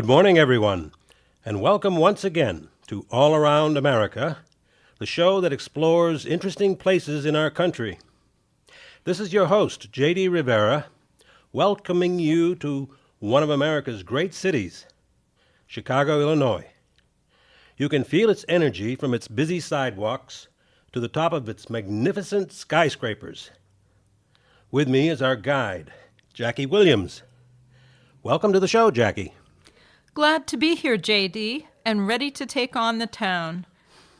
Good morning, everyone, and welcome once again to All Around America, the show that explores interesting places in our country. This is your host, J.D. Rivera, welcoming you to one of America's great cities, Chicago, Illinois. You can feel its energy from its busy sidewalks to the top of its magnificent skyscrapers. With me is our guide, Jackie Williams. Welcome to the show, Jackie. Glad to be here, J.D., and ready to take on the town.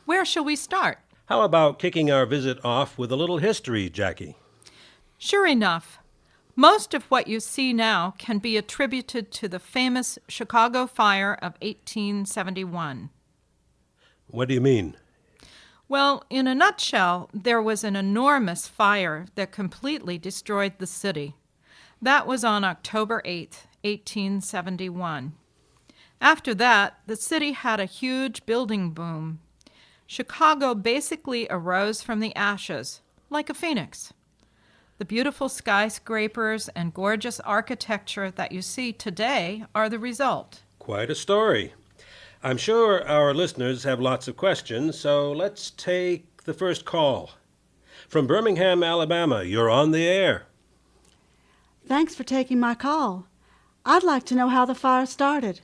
Where shall we start? How about kicking our visit off with a little history, Jackie? Sure enough. Most of what you see now can be attributed to the famous Chicago fire of 1871. What do you mean? Well, in a nutshell, there was an enormous fire that completely destroyed the city. That was on October 8th, 1871. After that, the city had a huge building boom. Chicago basically arose from the ashes, like a phoenix. The beautiful skyscrapers and gorgeous architecture that you see today are the result. Quite a story. I'm sure our listeners have lots of questions, so let's take the first call. From Birmingham, Alabama, you're on the air. Thanks for taking my call. I'd like to know how the fire started.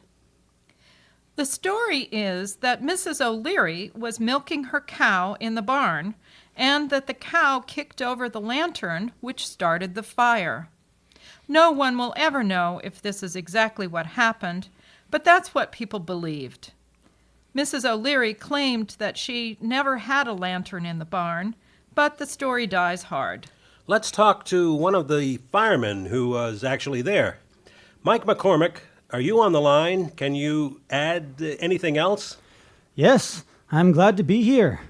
The story is that Mrs. O'Leary was milking her cow in the barn, and that the cow kicked over the lantern, which started the fire. No one will ever know if this is exactly what happened, but that's what people believed. Mrs. O'Leary claimed that she never had a lantern in the barn, but the story dies hard. Let's talk to one of the firemen who was actually there. Mike McCormick, are you on the line? Can you add anything else? Yes, I'm glad to be here.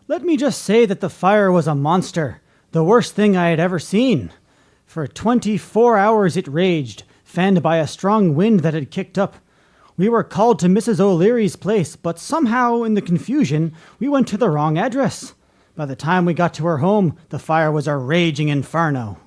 Let me just say that the fire was a monster, the worst thing I had ever seen. For 24 hours it raged, fanned by a strong wind that had kicked up. We were called to Mrs. O'Leary's place, but somehow, in the confusion, we went to the wrong address. By the time we got to her home, the fire was a raging inferno.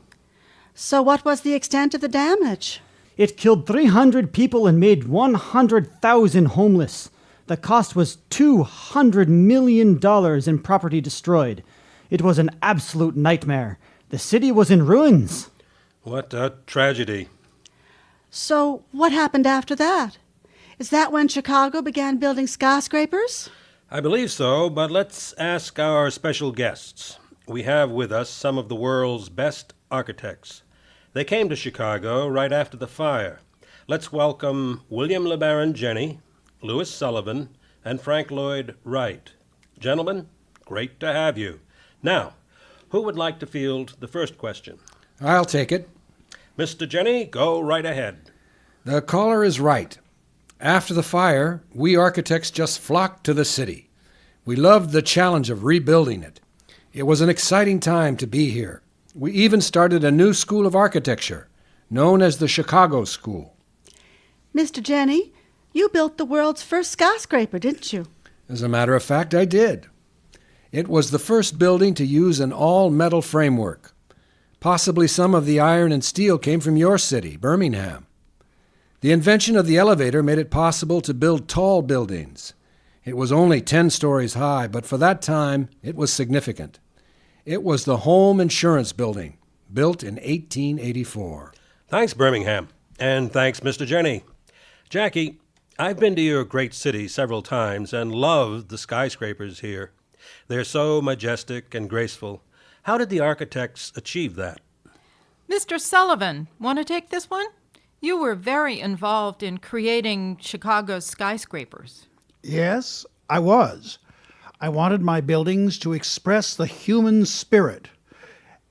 So what was the extent of the damage? It killed 300 people and made 100,000 homeless. The cost was $200 million in property destroyed. It was an absolute nightmare. The city was in ruins. What a tragedy. So what happened after that? Is that when Chicago began building skyscrapers? I believe so, but let's ask our special guests. We have with us some of the world's best architects. They came to Chicago right after the fire. Let's welcome William LeBaron Jenney, Louis Sullivan, and Frank Lloyd Wright. Gentlemen, great to have you. Now, who would like to field the first question? I'll take it. Mr. Jenney, go right ahead. The caller is right. After the fire, we architects just flocked to the city. We loved the challenge of rebuilding it. It was an exciting time to be here. We even started a new school of architecture, known as the Chicago School. Mr. Jenney, you built the world's first skyscraper, didn't you? As a matter of fact, I did. It was the first building to use an all-metal framework. Possibly some of the iron and steel came from your city, Birmingham. The invention of the elevator made it possible to build tall buildings. It was only 10 stories high, but for that time, it was significant. It was the Home Insurance Building, built in 1884. Thanks, Birmingham. And thanks, Mr. Jenney. Jackie, I've been to your great city several times and loved the skyscrapers here. They're so majestic and graceful. How did the architects achieve that? Mr. Sullivan, want to take this one? You were very involved in creating Chicago's skyscrapers. Yes, I was. I wanted my buildings to express the human spirit.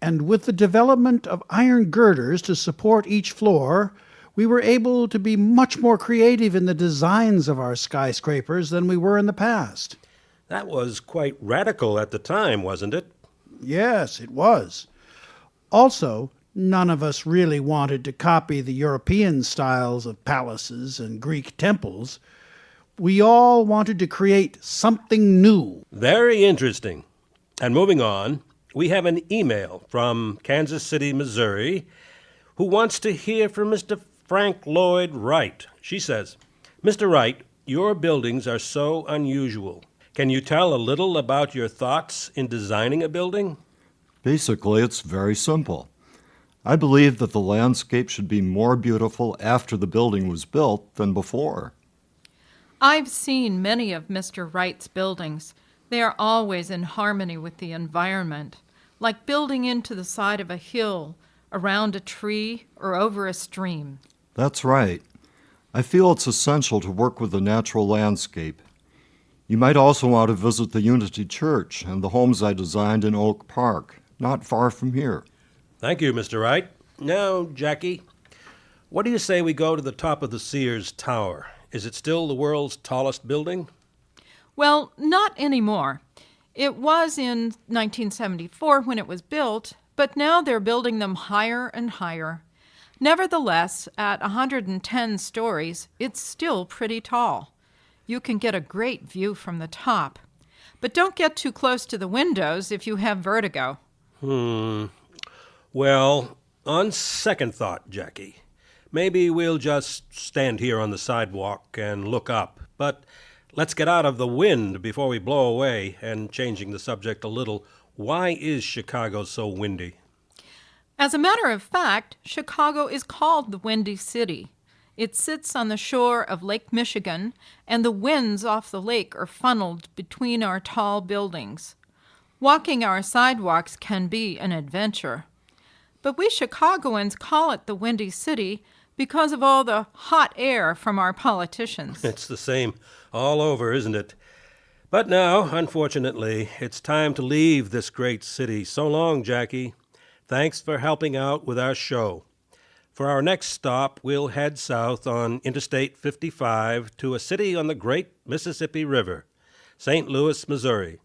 And with the development of iron girders to support each floor, we were able to be much more creative in the designs of our skyscrapers than we were in the past. That was quite radical at the time, wasn't it? Yes, it was. Also, none of us really wanted to copy the European styles of palaces and Greek temples. We all wanted to create something new. Very interesting. And moving on, we have an email from Kansas City, Missouri, who wants to hear from Mr. Frank Lloyd Wright. She says, Mr. Wright, your buildings are so unusual. Can you tell a little about your thoughts in designing a building? Basically, it's very simple. I believe that the landscape should be more beautiful after the building was built than before. I've seen many of Mr. Wright's buildings. They are always in harmony with the environment, like building into the side of a hill, around a tree, or over a stream. That's right. I feel it's essential to work with the natural landscape. You might also want to visit the Unity Church and the homes I designed in Oak Park, not far from here. Thank you, Mr. Wright. Now, Jackie, what do you say we go to the top of the Sears Tower? Is it still the world's tallest building? Well, not anymore. It was in 1974 when it was built, but now they're building them higher and higher. Nevertheless, at 110 stories, it's still pretty tall. You can get a great view from the top. But don't get too close to the windows if you have vertigo. Well, on second thought, Jackie, maybe we'll just stand here on the sidewalk and look up. But let's get out of the wind before we blow away. And changing the subject a little, why is Chicago so windy? As a matter of fact, Chicago is called the Windy City. It sits on the shore of Lake Michigan, and the winds off the lake are funneled between our tall buildings. Walking our sidewalks can be an adventure. But we Chicagoans call it the Windy City because of all the hot air from our politicians. It's the same all over, isn't it? But now, unfortunately, it's time to leave this great city. So long, Jackie. Thanks for helping out with our show. For our next stop, we'll head south on Interstate 55 to a city on the great Mississippi River, St. Louis, Missouri.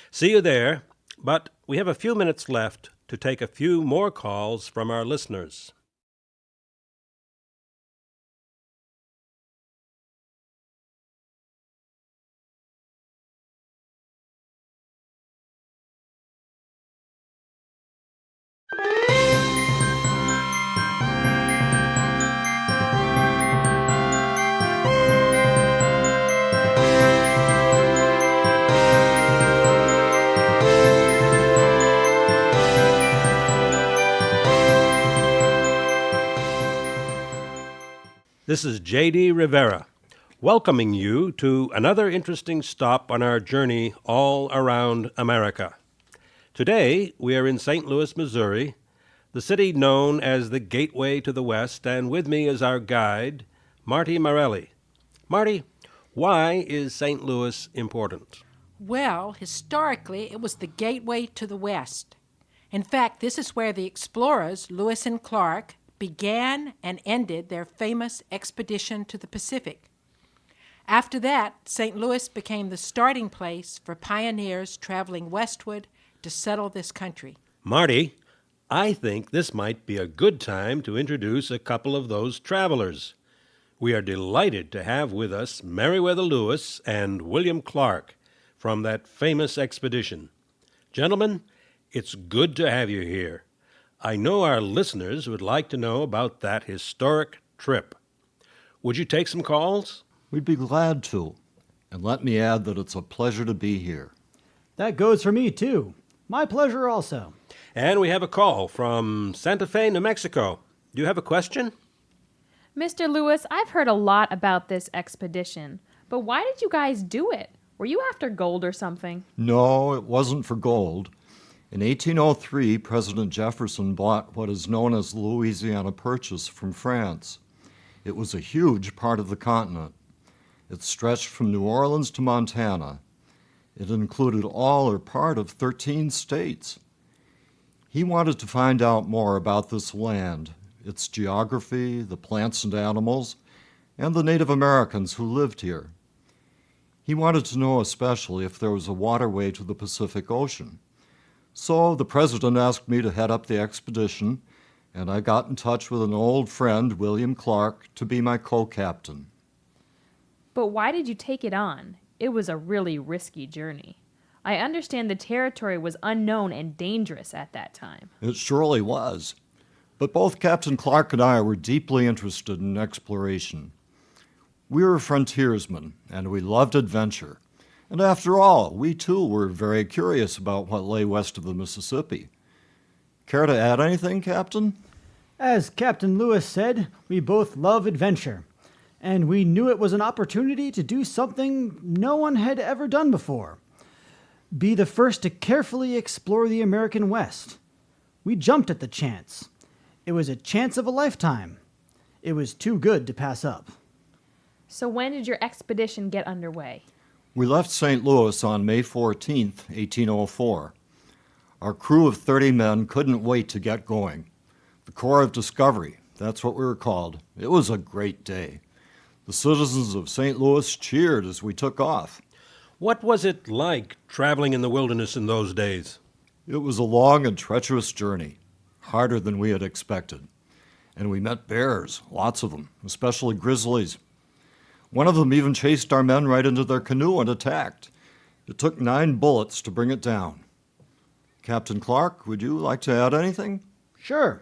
See you there, but we have a few minutes left to take a few more calls from our listeners. This is J.D. Rivera, welcoming you to another interesting stop on our journey all around America. Today, we are in St. Louis, Missouri, the city known as the Gateway to the West, and with me is our guide, Marty Morelli. Marty, why is St. Louis important? Well, historically, it was the gateway to the West. In fact, this is where the explorers, Lewis and Clark, began and ended their famous expedition to the Pacific. After that, St. Louis became the starting place for pioneers traveling westward to settle this country. Marty, I think this might be a good time to introduce a couple of those travelers. We are delighted to have with us Meriwether Lewis and William Clark from that famous expedition. Gentlemen, it's good to have you here. I know our listeners would like to know about that historic trip. Would you take some calls? We'd be glad to. And let me add that it's a pleasure to be here. That goes for me, too. My pleasure also. And we have a call from Santa Fe, New Mexico. Do you have a question? Mr. Lewis, I've heard a lot about this expedition, but why did you guys do it? Were you after gold or something? No, it wasn't for gold. In 1803, President Jefferson bought what is known as the Louisiana Purchase from France. It was a huge part of the continent. It stretched from New Orleans to Montana. It included all or part of 13 states. He wanted to find out more about this land, its geography, the plants and animals, and the Native Americans who lived here. He wanted to know especially if there was a waterway to the Pacific Ocean. So the president asked me to head up the expedition, and I got in touch with an old friend, William Clark, to be my co-captain. But why did you take it on? It was a really risky journey. I understand the territory was unknown and dangerous at that time. It surely was. But both Captain Clark and I were deeply interested in exploration. We were frontiersmen, and we loved adventure. And after all, we too were very curious about what lay west of the Mississippi. Care to add anything, Captain? As Captain Lewis said, we both love adventure, and we knew it was an opportunity to do something no one had ever done before. Be the first to carefully explore the American West. We jumped at the chance. It was a chance of a lifetime. It was too good to pass up. So when did your expedition get underway? We left St. Louis on May 14th, 1804. Our crew of 30 men couldn't wait to get going. The Corps of Discovery, that's what we were called. It was a great day. The citizens of St. Louis cheered as we took off. What was it like traveling in the wilderness in those days? It was a long and treacherous journey, harder than we had expected. And we met bears, lots of them, especially grizzlies. One of them even chased our men right into their canoe and attacked. It took 9 bullets to bring it down. Captain Clark, would you like to add anything? Sure.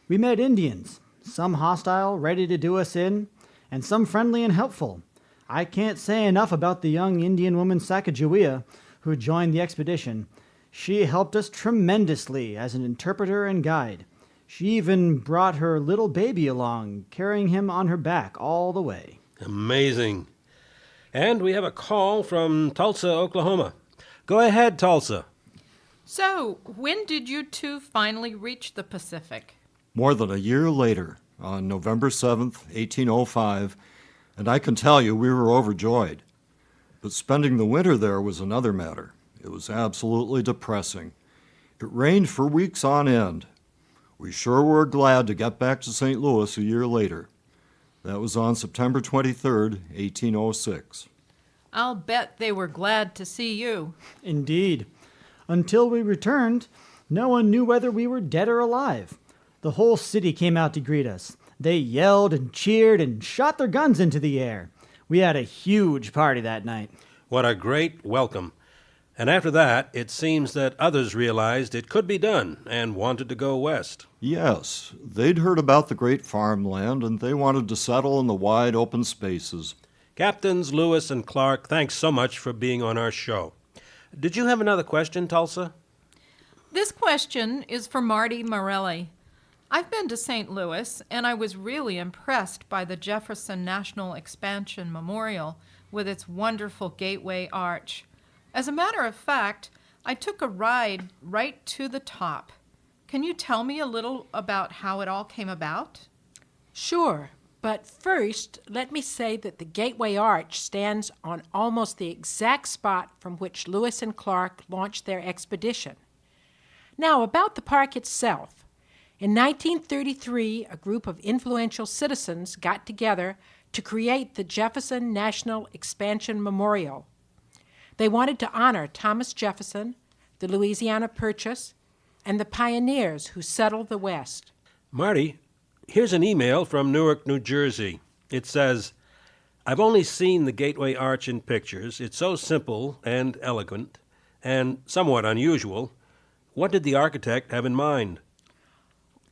We met Indians, some hostile, ready to do us in, and some friendly and helpful. I can't say enough about the young Indian woman Sacagawea, who joined the expedition. She helped us tremendously as an interpreter and guide. She even brought her little baby along, carrying him on her back all the way. Amazing. And we have a call from Tulsa, Oklahoma. Go ahead, Tulsa. So, when did you two finally reach the Pacific? More than a year later, on November 7th, 1805, and I can tell you we were overjoyed. But spending the winter there was another matter. It was absolutely depressing. It rained for weeks on end. We sure were glad to get back to St. Louis a year later. That was on September 23rd, 1806. I'll bet they were glad to see you. Indeed. Until we returned, no one knew whether we were dead or alive. The whole city came out to greet us. They yelled and cheered and shot their guns into the air. We had a huge party that night. What a great welcome. And after that, it seems that others realized it could be done and wanted to go west. Yes, they'd heard about the great farmland and they wanted to settle in the wide open spaces. Captains Lewis and Clark, thanks so much for being on our show. Did you have another question, Tulsa? This question is for Marty Morelli. I've been to St. Louis, and I was really impressed by the Jefferson National Expansion Memorial with its wonderful gateway arch. As a matter of fact, I took a ride right to the top. Can you tell me a little about how it all came about? Sure, but first, let me say that the Gateway Arch stands on almost the exact spot from which Lewis and Clark launched their expedition. Now, about the park itself. In 1933, a group of influential citizens got together to create the Jefferson National Expansion Memorial. They wanted to honor Thomas Jefferson, the Louisiana Purchase, and the pioneers who settled the West. Marty, here's an email from Newark, New Jersey. It says, I've only seen the Gateway Arch in pictures. It's so simple and elegant and somewhat unusual. What did the architect have in mind?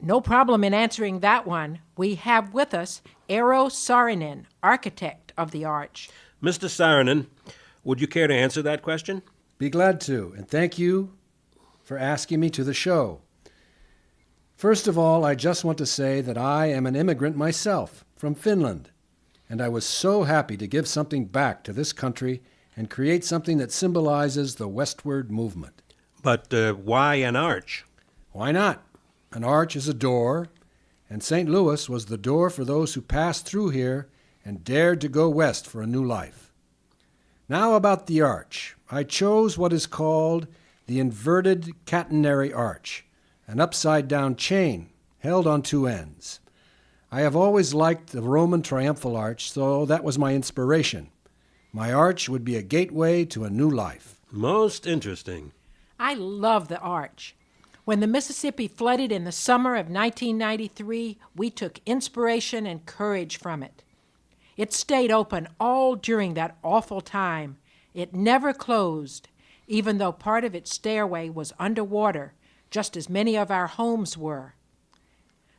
No problem in answering that one. We have with us Eero Saarinen, architect of the arch. Mr. Saarinen, would you care to answer that question? Be glad to, and thank you for asking me to the show. First of all, I just want to say that I am an immigrant myself from Finland, and I was so happy to give something back to this country and create something that symbolizes the westward movement. But why an arch? Why not? An arch is a door, and St. Louis was the door for those who passed through here and dared to go west for a new life. Now about the arch. I chose what is called the inverted catenary arch, an upside-down chain held on 2 ends. I have always liked the Roman triumphal arch, so that was my inspiration. My arch would be a gateway to a new life. Most interesting. I love the arch. When the Mississippi flooded in the summer of 1993, we took inspiration and courage from it. It stayed open all during that awful time. It never closed, even though part of its stairway was underwater, just as many of our homes were.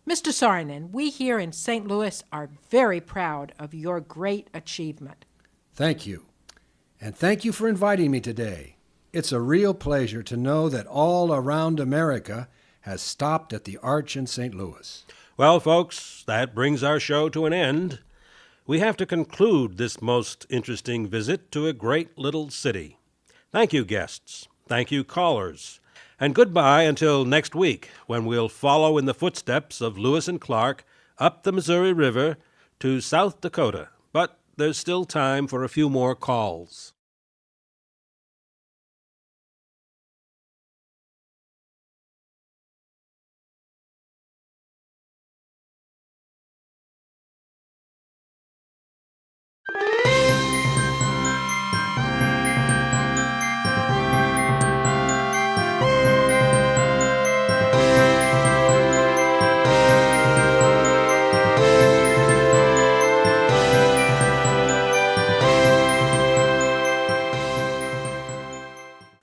Mr. Saarinen, we here in St. Louis are very proud of your great achievement. Thank you. And thank you for inviting me today. It's a real pleasure to know that all around America has stopped at the Arch in St. Louis. Well, folks, that brings our show to an end. We have to conclude this most interesting visit to a great little city. Thank you, guests. Thank you, callers. And goodbye until next week, when we'll follow in the footsteps of Lewis and Clark up the Missouri River to South Dakota. But there's still time for a few more calls.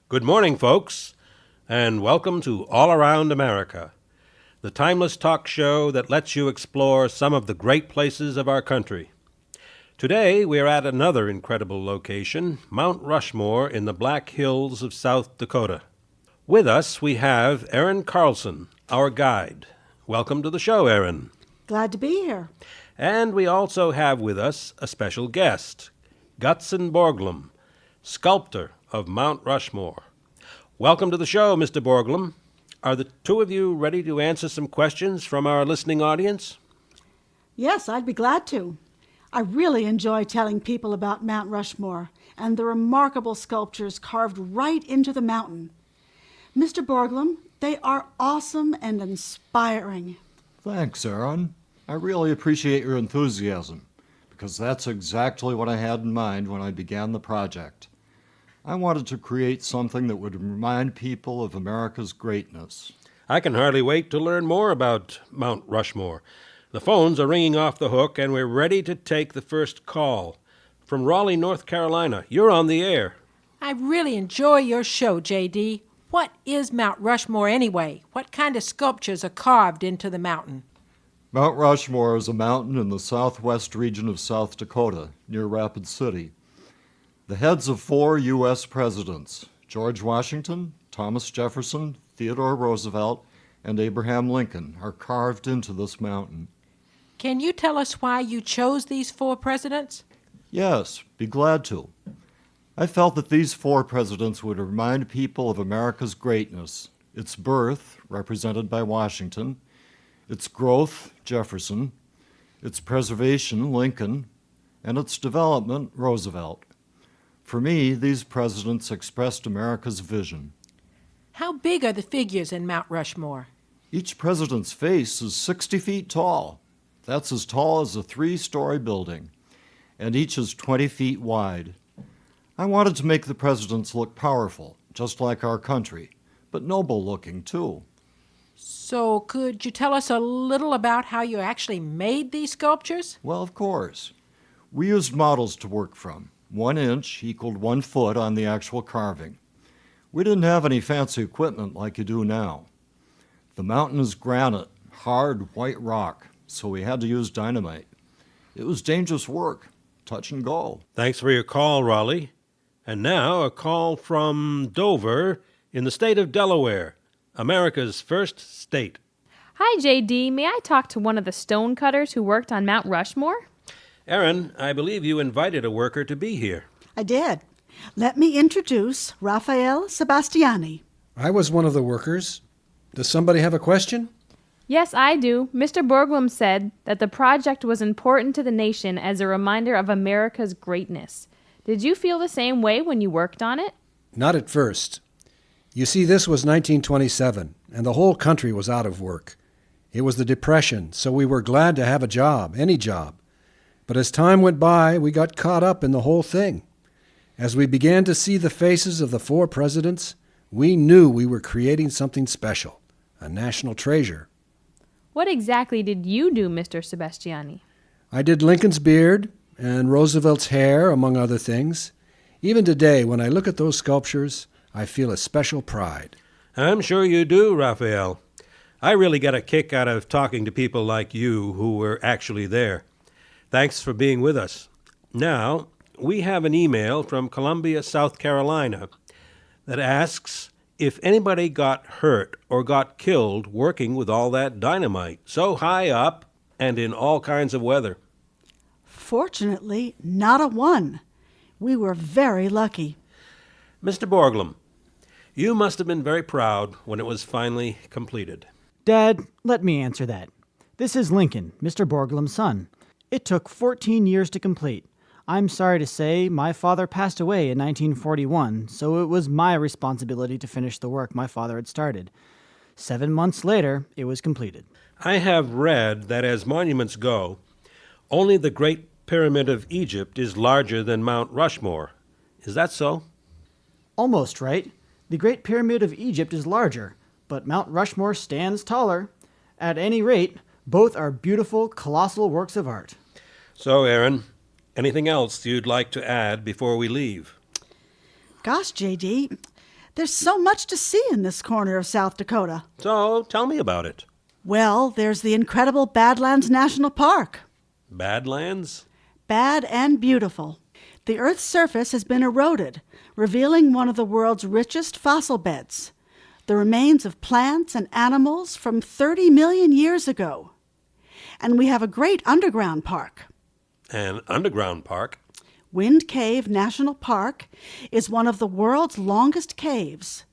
Good morning, folks, and welcome to All Around America, the timeless talk show that lets you explore some of the great places of our country. Today, we're at another incredible location, Mount Rushmore in the Black Hills of South Dakota. With us, we have Erin Carlson, our guide. Welcome to the show, Erin. Glad to be here. And we also have with us a special guest, Gutzon Borglum, sculptor of Mount Rushmore. Welcome to the show, Mr. Borglum. Are the two of you ready to answer some questions from our listening audience? Yes, I'd be glad to. I really enjoy telling people about Mount Rushmore and the remarkable sculptures carved right into the mountain. Mr. Borglum, they are awesome and inspiring. Thanks, Erin. I really appreciate your enthusiasm, because that's exactly what I had in mind when I began the project. I wanted to create something that would remind people of America's greatness. I can hardly wait to learn more about Mount Rushmore. The phones are ringing off the hook, and we're ready to take the first call. From Raleigh, North Carolina, you're on the air. I really enjoy your show, J.D. What is Mount Rushmore anyway? What kind of sculptures are carved into the mountain? Mount Rushmore is a mountain in the southwest region of South Dakota, near Rapid City. The heads of 4 U.S. presidents, George Washington, Thomas Jefferson, Theodore Roosevelt, and Abraham Lincoln, are carved into this mountain. Can you tell us why you chose these 4 presidents? Yes, be glad to. I felt that these 4 presidents would remind people of America's greatness, its birth, represented by Washington, its growth, Jefferson, its preservation, Lincoln, and its development, Roosevelt. For me, these presidents expressed America's vision. How big are the figures in Mount Rushmore? Each president's face is 60 feet tall. That's as tall as a 3-story building, and each is 20 feet wide. I wanted to make the presidents look powerful, just like our country, but noble-looking, too. So could you tell us a little about how you actually made these sculptures? Well, of course. We used models to work from. 1 inch equaled 1 foot on the actual carving. We didn't have any fancy equipment like you do now. The mountain is granite, hard white rock, so we had to use dynamite. It was dangerous work, touch and go. Thanks for your call, Raleigh. And now a call from Dover in the state of Delaware, America's first state. Hi, JD. May I talk to one of the stonecutters who worked on Mount Rushmore? Erin, I believe you invited a worker to be here. I did. Let me introduce Raphael Sebastiani. I was one of the workers. Does somebody have a question? Yes, I do. Mr. Borglum said that the project was important to the nation as a reminder of America's greatness. Did you feel the same way when you worked on it? Not at first. You see, this was 1927, and the whole country was out of work. It was the Depression, so we were glad to have a job, any job. But as time went by, we got caught up in the whole thing. As we began to see the faces of the 4 presidents, we knew we were creating something special, a national treasure. What exactly did you do, Mr. Sebastiani? I did Lincoln's beard and Roosevelt's hair, among other things. Even today, when I look at those sculptures, I feel a special pride. I'm sure you do, Raphael. I really get a kick out of talking to people like you who were actually there. Thanks for being with us. Now, we have an email from Columbia, South Carolina, that asks if anybody got hurt or got killed working with all that dynamite so high up and in all kinds of weather. Fortunately, not a one. We were very lucky. Mr. Borglum, you must have been very proud when it was finally completed. Dad, let me answer that. This is Lincoln, Mr. Borglum's son. It took 14 years to complete. I'm sorry to say my father passed away in 1941, so it was my responsibility to finish the work my father had started. 7 months later, it was completed. I have read that as monuments go, only the Great Pyramid of Egypt is larger than Mount Rushmore. Is that so? Almost right. The Great Pyramid of Egypt is larger, but Mount Rushmore stands taller. At any rate, both are beautiful, colossal works of art. So, Aaron, anything else you'd like to add before we leave? Gosh, J.D., there's so much to see in this corner of South Dakota. So, tell me about it. Well, there's the incredible Badlands National Park. Badlands? Bad and beautiful. The Earth's surface has been eroded, revealing one of the world's richest fossil beds, the remains of plants and animals from 30 million years ago. And we have a great underground park. An underground park? Wind Cave National Park is one of the world's longest caves.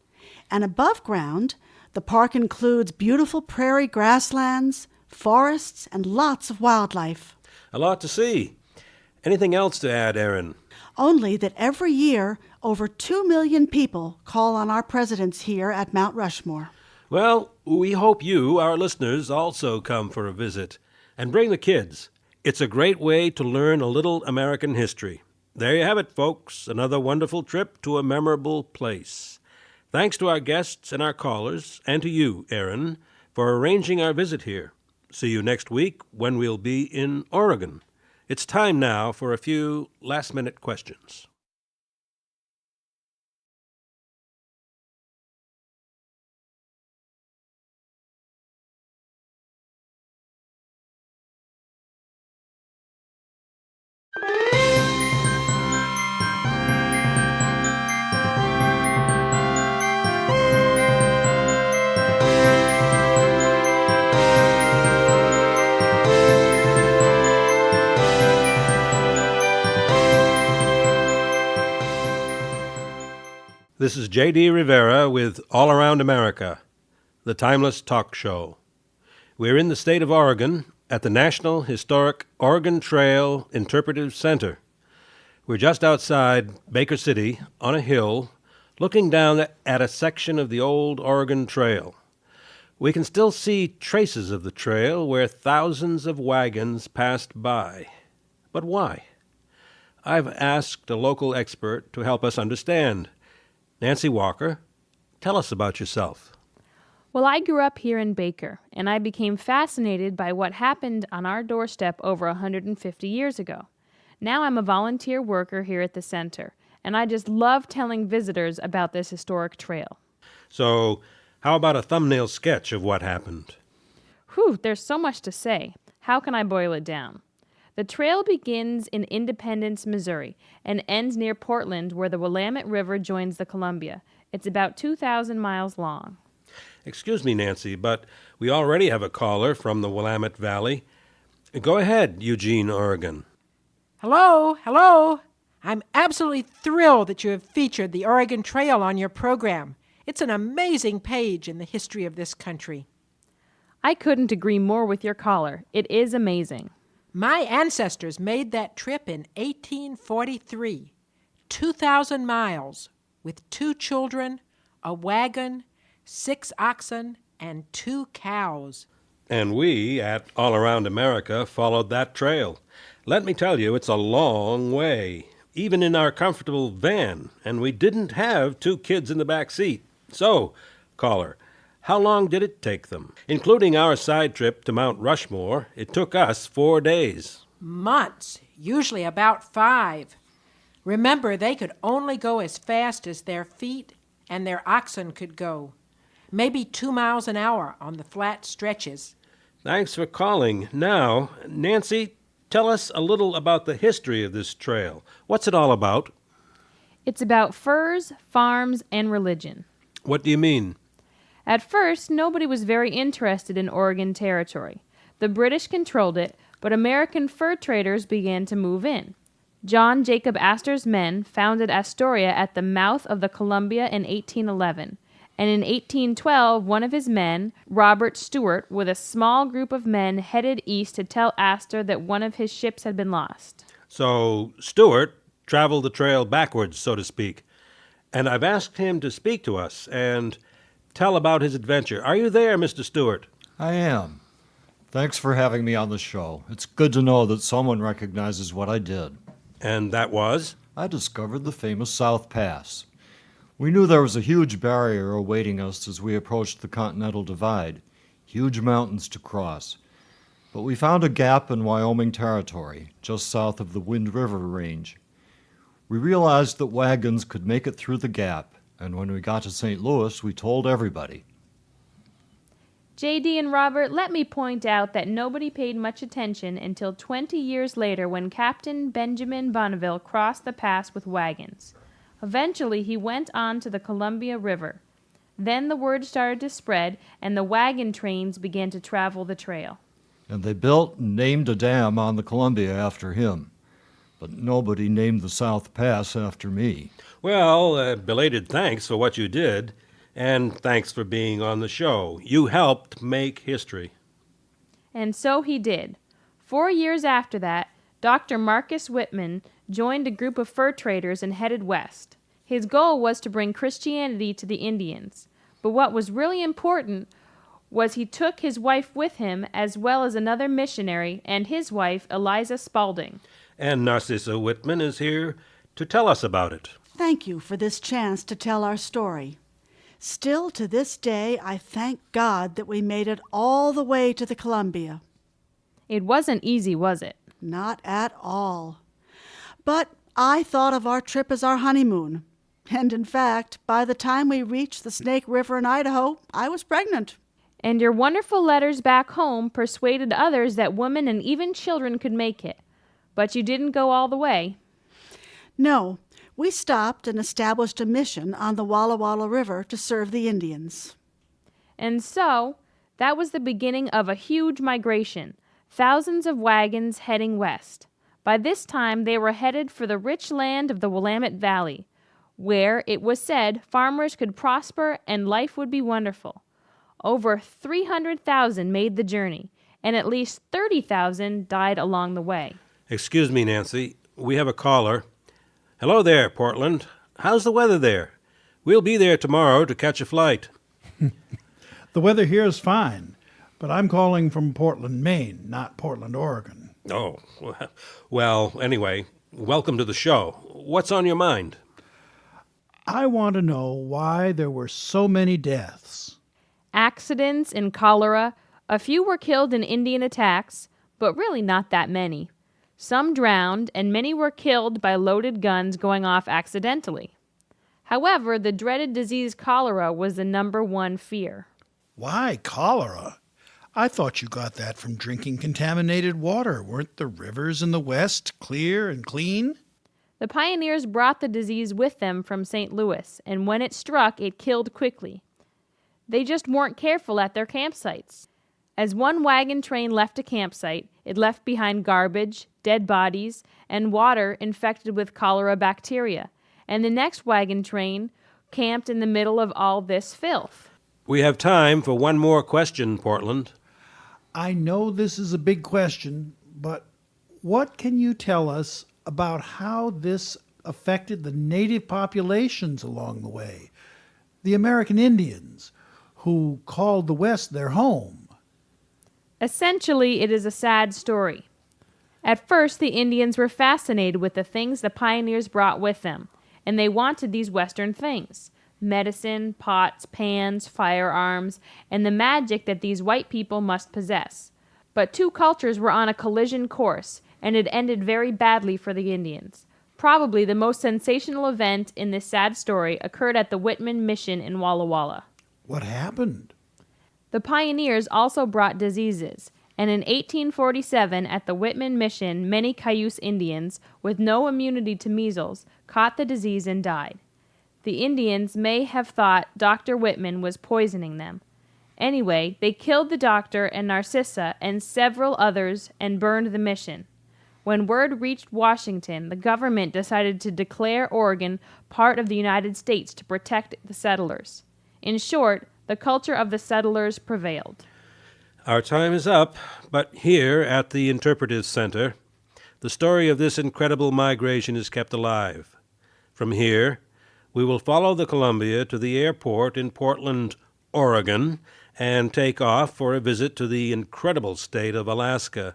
And above ground, the park includes beautiful prairie grasslands, forests, and lots of wildlife. A lot to see. Anything else to add, Aaron? Only that every year, over 2 million people call on our presidents here at Mount Rushmore. Well, we hope you, our listeners, also come for a visit. And bring the kids. It's a great way to learn a little American history. There you have it, folks. Another wonderful trip to a memorable place. Thanks to our guests and our callers, and to you, Aaron, for arranging our visit here. See you next week when we'll be in Oregon. It's time now for a few last-minute questions. This is J.D. Rivera with All Around America, the Timeless Talk Show. We're in the state of Oregon at the National Historic Oregon Trail Interpretive Center. We're just outside Baker City on a hill, looking down at a section of the old Oregon Trail. We can still see traces of the trail where thousands of wagons passed by. But why? I've asked a local expert to help us understand. Nancy Walker, tell us about yourself. Well, I grew up here in Baker, and I became fascinated by what happened on our doorstep over 150 years ago. Now I'm a volunteer worker here at the center, and I just love telling visitors about this historic trail. So, how about a thumbnail sketch of what happened? Whew, there's so much to say. How can I boil it down? The trail begins in Independence, Missouri, and ends near Portland, where the Willamette River joins the Columbia. It's about 2,000 miles long. Excuse me, Nancy, but we already have a caller from the Willamette Valley. Go ahead, Eugene, Oregon. Hello. I'm absolutely thrilled that you have featured the Oregon Trail on your program. It's an amazing page in the history of this country. I couldn't agree more with your caller. It is amazing. My ancestors made that trip in 1843, 2,000 miles, with 2 children, a wagon, 6 oxen, and 2 cows. And we, at All Around America, followed that trail. Let me tell you, it's a long way, even in our comfortable van, and we didn't have 2 kids in the back seat. So, caller, how long did it take them? Including our side trip to Mount Rushmore, it took us 4 days. Months, usually about 5. Remember, they could only go as fast as their feet and their oxen could go. maybe 2 miles an hour on the flat stretches. Thanks for calling. Now, Nancy, tell us a little about the history of this trail. What's it all about? It's about furs, farms, and religion. What do you mean? At first, nobody was very interested in Oregon Territory. The British controlled it, but American fur traders began to move in. John Jacob Astor's men founded Astoria at the mouth of the Columbia in 1811, and in 1812 one of his men, Robert Stewart, with a small group of men headed east to tell Astor that one of his ships had been lost. So, Stewart traveled the trail backwards, so to speak, and I've asked him to speak to us and tell about his adventure. Are you there, Mr. Stewart? I am. Thanks for having me on the show. It's good to know that someone recognizes what I did. And that was? I discovered the famous South Pass. We knew there was a huge barrier awaiting us as we approached the Continental Divide, huge mountains to cross. But we found a gap in Wyoming Territory, just south of the Wind River Range. We realized that wagons could make it through the gap, and when we got to St. Louis, we told everybody. J.D. and Robert, let me point out that nobody paid much attention until 20 years later when Captain Benjamin Bonneville crossed the pass with wagons. Eventually, he went on to the Columbia River. Then the word started to spread, and the wagon trains began to travel the trail. And they built and named a dam on the Columbia after him. But nobody named the South Pass after me. Well, belated thanks for what you did, and thanks for being on the show. You helped make history. And so he did. 4 years after that, Dr. Marcus Whitman joined a group of fur traders and headed west. His goal was to bring Christianity to the Indians. But what was really important was he took his wife with him, as well as another missionary and his wife, Eliza Spalding. And Narcissa Whitman is here to tell us about it. Thank you for this chance to tell our story. Still to this day, I thank God that we made it all the way to the Columbia. It wasn't easy, was it? Not at all. But I thought of our trip as our honeymoon. And in fact, by the time we reached the Snake River in Idaho, I was pregnant. And your wonderful letters back home persuaded others that women and even children could make it. But you didn't go all the way. No, we stopped and established a mission on the Walla Walla River to serve the Indians. And so, that was the beginning of a huge migration, thousands of wagons heading west. By this time, they were headed for the rich land of the Willamette Valley, where, it was said, farmers could prosper and life would be wonderful. Over 300,000 made the journey, and at least 30,000 died along the way. Excuse me, Nancy. We have a caller. Hello there, Portland. How's the weather there? We'll be there tomorrow to catch a flight. The weather here is fine, but I'm calling from Portland, Maine, not Portland, Oregon. Oh, well, anyway, welcome to the show. What's on your mind? I want to know why there were so many deaths. Accidents and cholera. A few were killed in Indian attacks, but really not that many. Some drowned, and many were killed by loaded guns going off accidentally. However, the dreaded disease cholera was the number one fear. Why cholera? I thought you got that from drinking contaminated water. Weren't the rivers in the West clear and clean? The pioneers brought the disease with them from St. Louis, and when it struck, it killed quickly. They just weren't careful at their campsites. As one wagon train left a campsite, it left behind garbage, dead bodies, and water infected with cholera bacteria. And the next wagon train camped in the middle of all this filth. We have time for one more question, Portland. I know this is a big question, but what can you tell us about how this affected the native populations along the way? The American Indians, who called the West their home. Essentially, it is a sad story. At first, the Indians were fascinated with the things the pioneers brought with them, and they wanted these Western things: medicine, pots, pans, firearms, and the magic that these white people must possess. But two cultures were on a collision course, and it ended very badly for the Indians. Probably the most sensational event in this sad story occurred at the Whitman Mission in Walla Walla. What happened? The pioneers also brought diseases, and in 1847 at the Whitman Mission, many Cayuse Indians, with no immunity to measles, caught the disease and died. The Indians may have thought Dr. Whitman was poisoning them. Anyway, they killed the doctor and Narcissa and several others and burned the mission. When word reached Washington, the government decided to declare Oregon part of the United States to protect the settlers. In short, the culture of the settlers prevailed. Our time is up, but here at the Interpretive Center, the story of this incredible migration is kept alive. From here, we will follow the Columbia to the airport in Portland, Oregon, and take off for a visit to the incredible state of Alaska.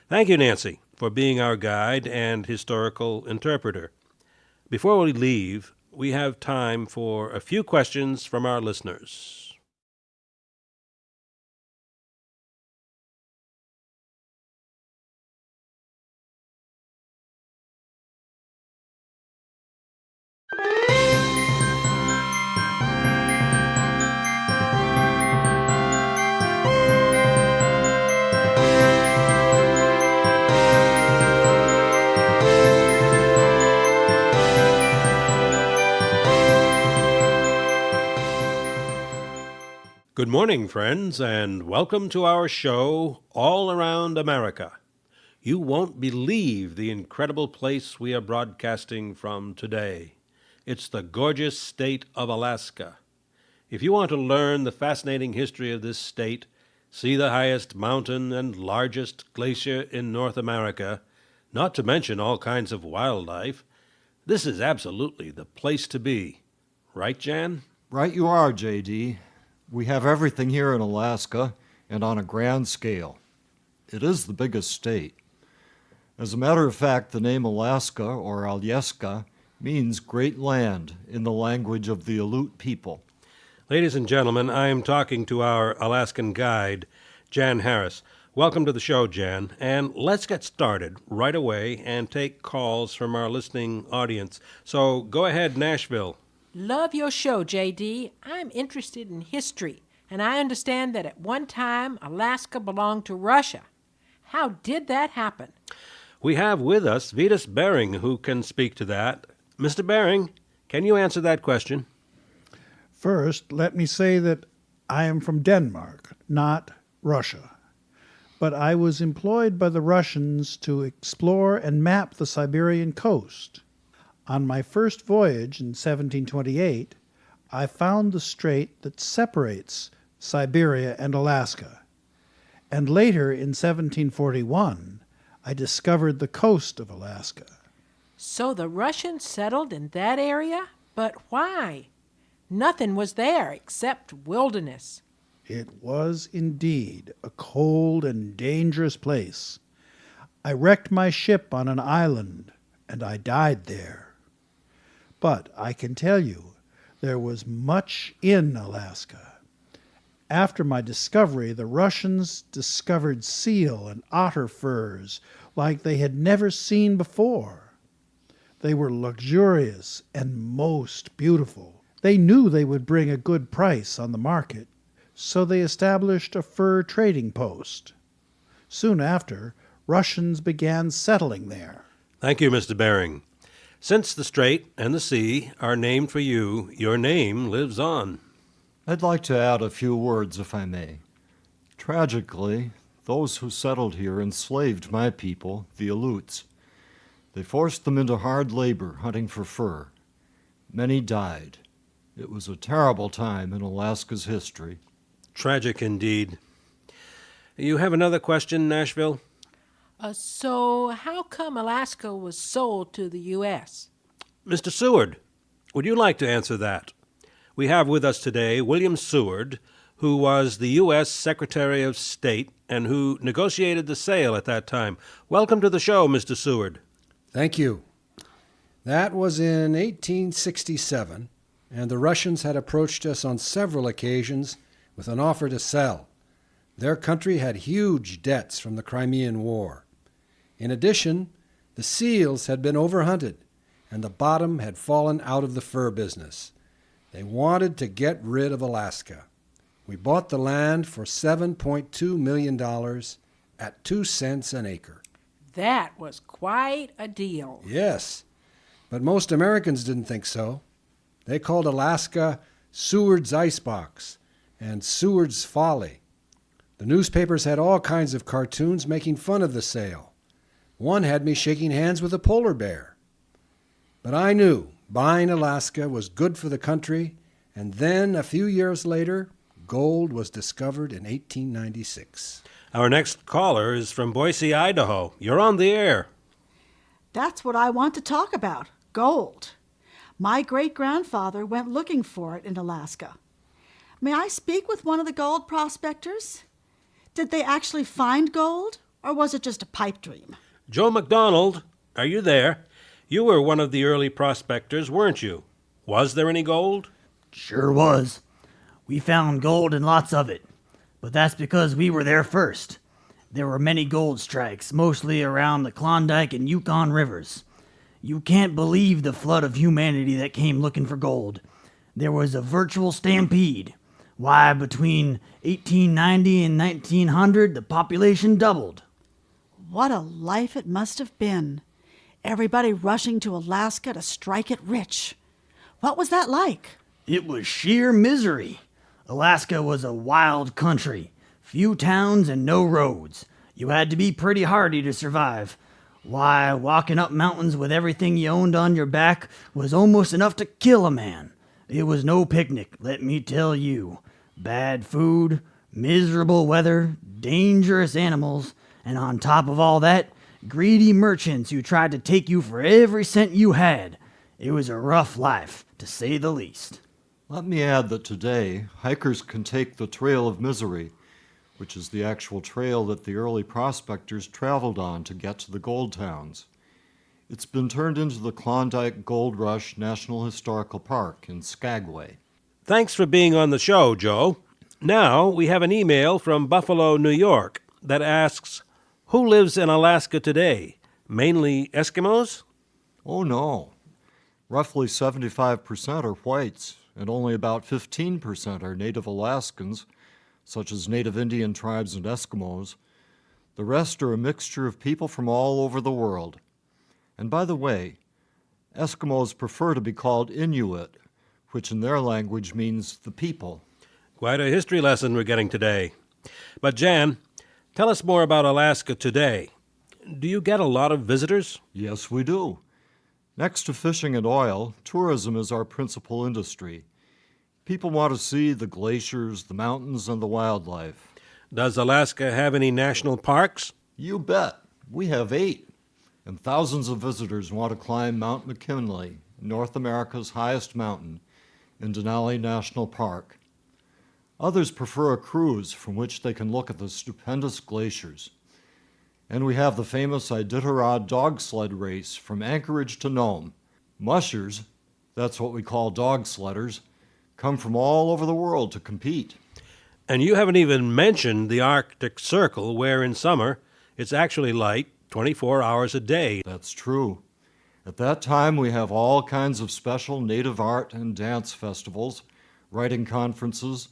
Thank you, Nancy, for being our guide and historical interpreter. Before we leave, we have time for a few questions from our listeners. Good morning, friends, and welcome to our show, All Around America. You won't believe the incredible place we are broadcasting from today. It's the gorgeous state of Alaska. If you want to learn the fascinating history of this state, see the highest mountain and largest glacier in North America, not to mention all kinds of wildlife, this is absolutely the place to be. Right, Jan? Right you are, J.D. We have everything here in Alaska and on a grand scale. It is the biggest state. As a matter of fact, the name Alaska, or Alyeska, means great land in the language of the Aleut people. Ladies and gentlemen, I am talking to our Alaskan guide, Jan Harris. Welcome to the show, Jan, and let's get started right away and take calls from our listening audience. So go ahead, Nashville. Love your show, J.D. I'm interested in history, and I understand that at one time Alaska belonged to Russia. How did that happen? We have with us Vitus Bering, who can speak to that. Mr. Bering, can you answer that question? First, let me say that I am from Denmark, not Russia. But I was employed by the Russians to explore and map the Siberian coast. On my first voyage in 1728, I found the strait that separates Siberia and Alaska. And later, in 1741, I discovered the coast of Alaska. So the Russians settled in that area? But why? Nothing was there except wilderness. It was indeed a cold and dangerous place. I wrecked my ship on an island, and I died there. But I can tell you, there was much in Alaska. After my discovery, the Russians discovered seal and otter furs like they had never seen before. They were luxurious and most beautiful. They knew they would bring a good price on the market, so they established a fur trading post. Soon after, Russians began settling there. Thank you, Mr. Bering. Since the strait and the sea are named for you, your name lives on. I'd like to add a few words, if I may. Tragically, those who settled here enslaved my people, the Aleuts. They forced them into hard labor hunting for fur. Many died. It was a terrible time in Alaska's history. Tragic indeed. You have another question, Nashville? So how come Alaska was sold to the U.S.? Mr. Seward, would you like to answer that? We have with us today William Seward, who was the U.S. Secretary of State and who negotiated the sale at that time. Welcome to the show, Mr. Seward. Thank you. That was in 1867, and the Russians had approached us on several occasions with an offer to sell. Their country had huge debts from the Crimean War. In addition, the seals had been overhunted, and the bottom had fallen out of the fur business. They wanted to get rid of Alaska. We bought the land for $7.2 million at 2 cents an acre. That was quite a deal. Yes, but most Americans didn't think so. They called Alaska Seward's Icebox and Seward's Folly. The newspapers had all kinds of cartoons making fun of the sale. One had me shaking hands with a polar bear. But I knew buying Alaska was good for the country, and then, a few years later, gold was discovered in 1896. Our next caller is from Boise, Idaho. You're on the air. That's what I want to talk about, gold. My great-grandfather went looking for it in Alaska. May I speak with one of the gold prospectors? Did they actually find gold, or was it just a pipe dream? Joe McDonald, are you there? You were one of the early prospectors, weren't you? Was there any gold? Sure was. We found gold and lots of it, but that's because we were there first. There were many gold strikes, mostly around the Klondike and Yukon rivers. You can't believe the flood of humanity that came looking for gold. There was a virtual stampede. Why, between 1890 and 1900, the population doubled. What a life it must have been. Everybody rushing to Alaska to strike it rich. What was that like? It was sheer misery. Alaska was a wild country. Few towns and no roads. You had to be pretty hardy to survive. Why, walking up mountains with everything you owned on your back was almost enough to kill a man. It was no picnic, let me tell you. Bad food, miserable weather, dangerous animals, and on top of all that, greedy merchants who tried to take you for every cent you had. It was a rough life, to say the least. Let me add that today, hikers can take the Trail of Misery, which is the actual trail that the early prospectors traveled on to get to the gold towns. It's been turned into the Klondike Gold Rush National Historical Park in Skagway. Thanks for being on the show, Joe. Now we have an email from Buffalo, New York, that asks, who lives in Alaska today? Mainly Eskimos? Oh no. Roughly 75% are whites, and only about 15% are Native Alaskans, such as Native Indian tribes and Eskimos. The rest are a mixture of people from all over the world. And by the way, Eskimos prefer to be called Inuit, which in their language means the people. Quite a history lesson we're getting today. But Jan, tell us more about Alaska today. Do you get a lot of visitors? Yes, we do. Next to fishing and oil, tourism is our principal industry. People want to see the glaciers, the mountains, and the wildlife. Does Alaska have any national parks? You bet. We have 8. And thousands of visitors want to climb Mount McKinley, North America's highest mountain, in Denali National Park. Others prefer a cruise from which they can look at the stupendous glaciers. And we have the famous Iditarod dog sled race from Anchorage to Nome. Mushers, that's what we call dog sledders, come from all over the world to compete. And you haven't even mentioned the Arctic Circle, where in summer it's actually light 24 hours a day. That's true. At that time, we have all kinds of special native art and dance festivals, writing conferences,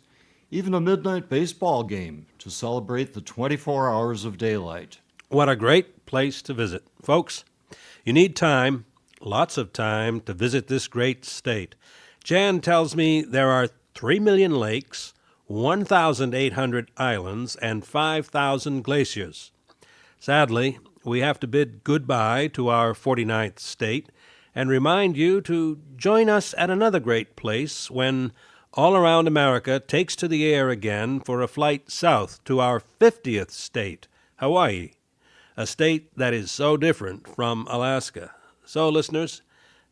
even a midnight baseball game to celebrate the 24 hours of daylight. What a great place to visit. Folks, you need time, lots of time, to visit this great state. Jan tells me there are 3 million lakes, 1,800 islands, and 5,000 glaciers. Sadly, we have to bid goodbye to our 49th state and remind you to join us at another great place when All Around America takes to the air again for a flight south to our 50th state, Hawaii, a state that is so different from Alaska. So, listeners,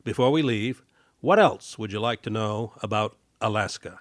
before we leave, what else would you like to know about Alaska?